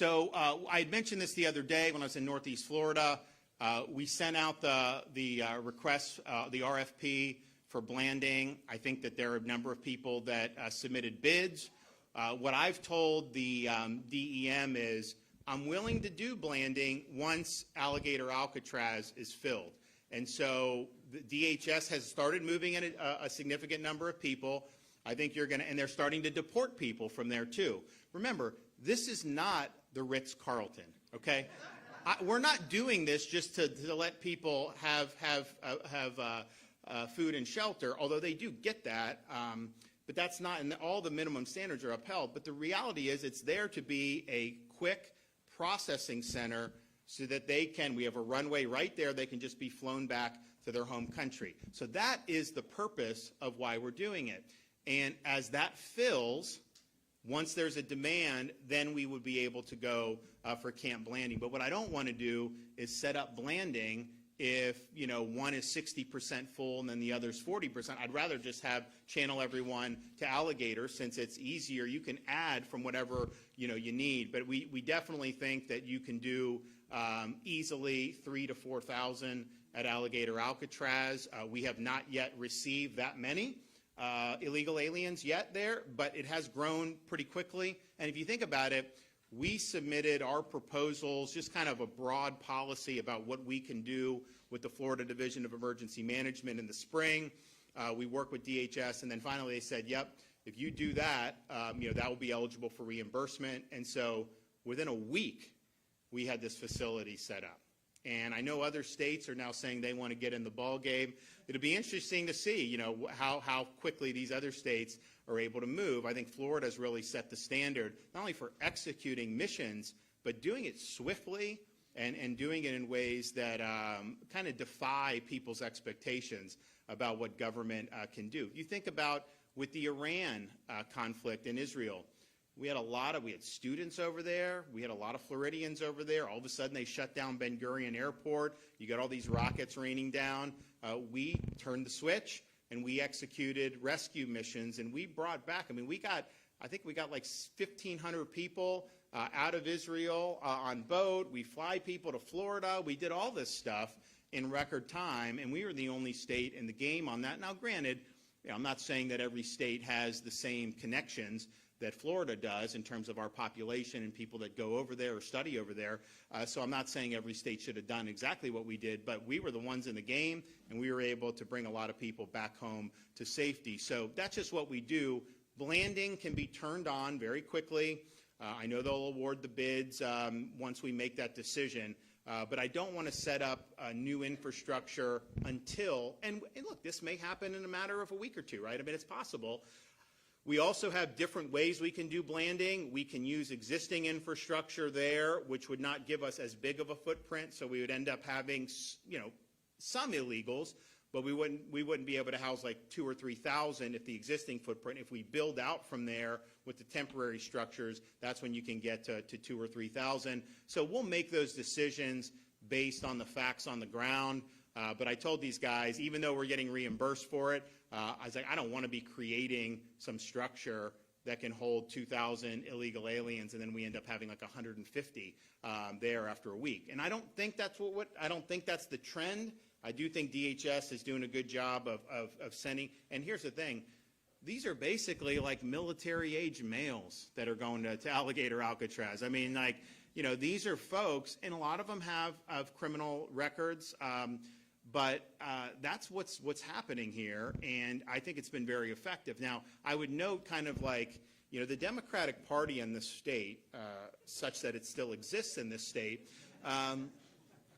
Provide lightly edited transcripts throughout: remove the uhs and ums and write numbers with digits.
So I had mentioned this the other day when I was in Northeast Florida. We sent out the request, the RFP for Blanding. I think that there are a number of people that submitted bids. What I've told the DEM is I'm willing to do Blanding once Alligator Alcatraz is filled. And so the DHS has started moving in a significant number of people. I think you're going to, and they're starting to deport people from there too. Remember, this is not the Ritz-Carlton, okay? We're not doing this just to let people have food and shelter, although they do get that. But that's not, and all the minimum standards are upheld. But the reality is it's there to be a quick processing center so that they can, we have a runway right there, they can just be flown back to their home country. So that is the purpose of why we're doing it. And as that fills, once there's a demand, then we would be able to go for Camp Blanding. But what I don't want to do is set up Blanding if, you know, one is 60% full and then the other's 40%. I'd rather just channel everyone to Alligator since it's easier. You can add from whatever, you know, you need. But we definitely think that you can do easily 3,000 to 4,000 at Alligator Alcatraz. We have not yet received that many illegal aliens yet there, but it has grown pretty quickly. And if you think about it, we submitted our proposals, just kind of a broad policy about what we can do with the Florida Division of Emergency Management in the spring. We worked with DHS, and then finally they said, yep, if you do that, you know, that will be eligible for reimbursement. And so within a week, we had this facility set up. And I know other states are now saying they want to get in the ball game. It'll be interesting to see, you know, how quickly these other states are able to move. I think Florida has really set the standard, not only for executing missions, but doing it swiftly and doing it in ways that kind of defy people's expectations about what government can do. You think about with the Iran conflict in Israel. We had students over there. We had a lot of Floridians over there. All of a sudden, they shut down Ben Gurion Airport. You got all these rockets raining down. We turned the switch, and we executed rescue missions, and we brought back, I think we got like 1,500 people out of Israel on boat. We fly people to Florida. We did all this stuff in record time, and we were the only state in the game on that. Now, granted, you know, I'm not saying that every state has the same connections that Florida does in terms of our population and people that go over there or study over there. So I'm not saying every state should have done exactly what we did, but we were the ones in the game, and we were able to bring a lot of people back home to safety. So that's just what we do. Blanding can be turned on very quickly. I know they'll award the bids once we make that decision, but I don't want to set up a new infrastructure until, and look, this may happen in a matter of a week or two, right? I mean, it's possible. We also have different ways we can do Blanding. We can use existing infrastructure there, which would not give us as big of a footprint, so we would end up having, you know, some illegals, but we wouldn't be able to house like 2,000 or 3,000 if the existing footprint. If we build out from there with the temporary structures, that's when you can get to 2,000 or 3,000. So we'll make those decisions based on the facts on the ground. But I told these guys, even though we're getting reimbursed for it, I was like, I don't want to be creating some structure that can hold 2,000 illegal aliens, and then we end up having like 150 there after a week. And I don't think that's I don't think that's the trend. I do think DHS is doing a good job of sending. And here's the thing. These are basically like military-age males that are going to Alligator Alcatraz. I mean, like, you know, these are folks, and a lot of them have criminal records. But that's what's happening here, and I think it's been very effective. Now, I would note kind of like, you know, the Democratic Party in this state, such that it still exists in this state,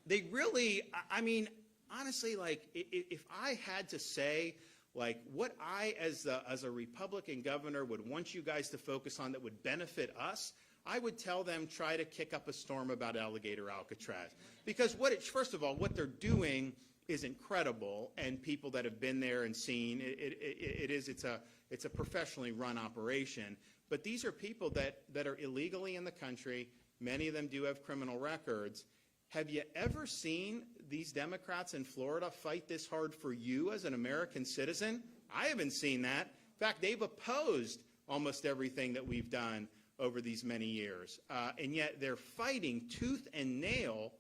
they really, I mean, honestly, like, if I had to say, like, what I, as a Republican governor, would want you guys to focus on that would benefit us, I would tell them try to kick up a storm about Alligator Alcatraz. Because first of all, what they're doing is incredible, and people that have been there and seen it's a professionally run operation. But these are people that are illegally in the country. Many of them do have criminal records. Have you ever seen these Democrats in Florida fight this hard for you as an American citizen? I haven't seen that. In fact, they've opposed almost everything that we've done over these many years. And yet they're fighting tooth and nail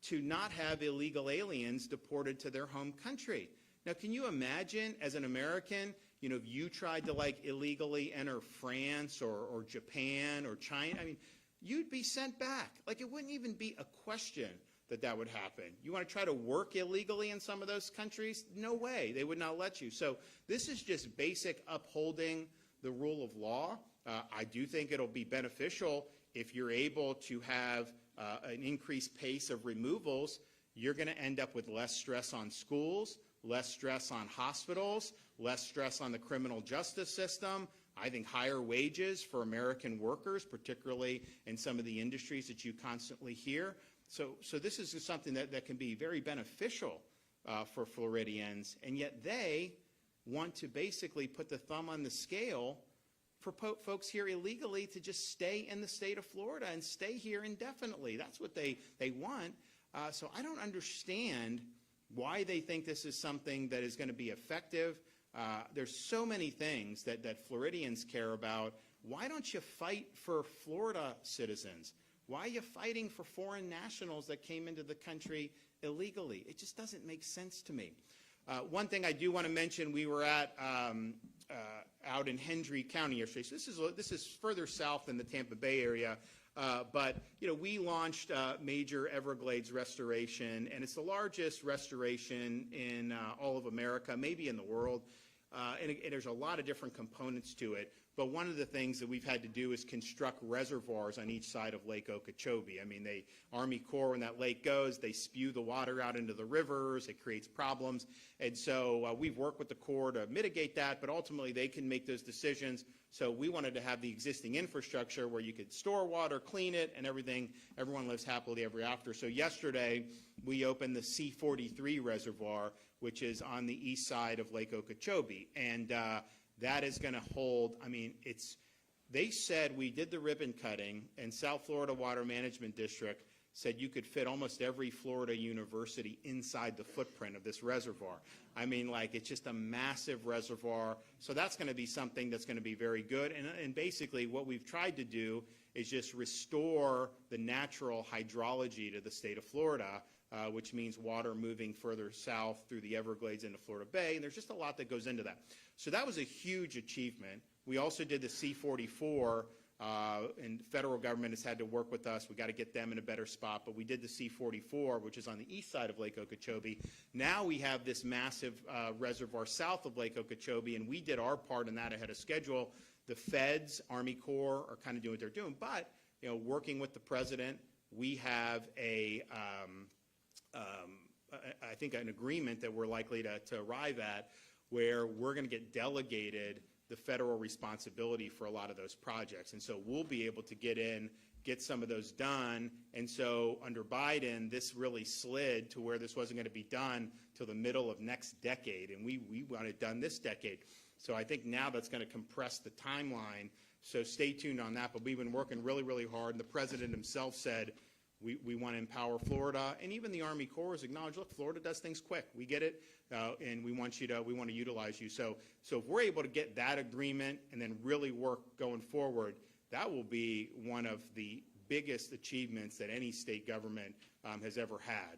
to not have illegal aliens deported to their home country. Now, can you imagine, as an American, if you tried to illegally enter France or Japan or China, I mean, you'd be sent back. It wouldn't even be a question that would happen. You want to try to work illegally in some of those countries? No way. They would not let you. So this is just basic upholding the rule of law. I do think it'll be beneficial if you're able to have an increased pace of removals. You're going to end up with less stress on schools, less stress on hospitals, less stress on the criminal justice system. I think higher wages for American workers, particularly in some of the industries that you constantly hear. So this is just something that can be very beneficial for Floridians, and yet they want to basically put the thumb on the scale for folks here illegally to just stay in the state of Florida and stay here indefinitely. That's what they want. So I don't understand why they think this is something that is going to be effective. There's so many things that Floridians care about. Why don't you fight for Florida citizens? Why are you fighting for foreign nationals that came into the country illegally? It just doesn't make sense to me. One thing I do want to mention, we were at out in Hendry County yesterday. So this is further south than the Tampa Bay area. But we launched major Everglades restoration, and it's the largest restoration in all of America, maybe in the world. And there's a lot of different components to it. But one of the things that we've had to do is construct reservoirs on each side of Lake Okeechobee. I mean, Army Corps, when that lake goes, they spew the water out into the rivers. It creates problems. And so we've worked with the Corps to mitigate that, but ultimately they can make those decisions. So we wanted to have the existing infrastructure where you could store water, clean it, and everyone lives happily ever after. So yesterday we opened the C-43 reservoir, which is on the east side of Lake Okeechobee. And that is going to hold, they said, we did the ribbon cutting, and South Florida Water Management District said you could fit almost every Florida university inside the footprint of this reservoir. It's just a massive reservoir. So that's going to be something that's going to be very good. And basically what we've tried to do is just restore the natural hydrology to the state of Florida, which means water moving further south through the Everglades into Florida Bay. And there's just a lot that goes into that. So that was a huge achievement. We also did the C-44, and the federal government has had to work with us. We got to get them in a better spot. But we did the C-44, which is on the east side of Lake Okeechobee. Now we have this massive reservoir south of Lake Okeechobee, and we did our part in that ahead of schedule. The feds, Army Corps, are kind of doing what they're doing. But, working with the president, we have I think an agreement that we're likely to arrive at where we're going to get delegated the federal responsibility for a lot of those projects. And so we'll be able to get some of those done. And so under Biden, this really slid to where this wasn't going to be done till the middle of next decade. And we want it done this decade. So I think now that's going to compress the timeline. So stay tuned on that. But we've been working really, really hard. And the president himself said, we want to empower Florida, and even the Army Corps has acknowledged, look, Florida does things quick. We get it, and we want to utilize you. So if we're able to get that agreement and then really work going forward, that will be one of the biggest achievements that any state government has ever had.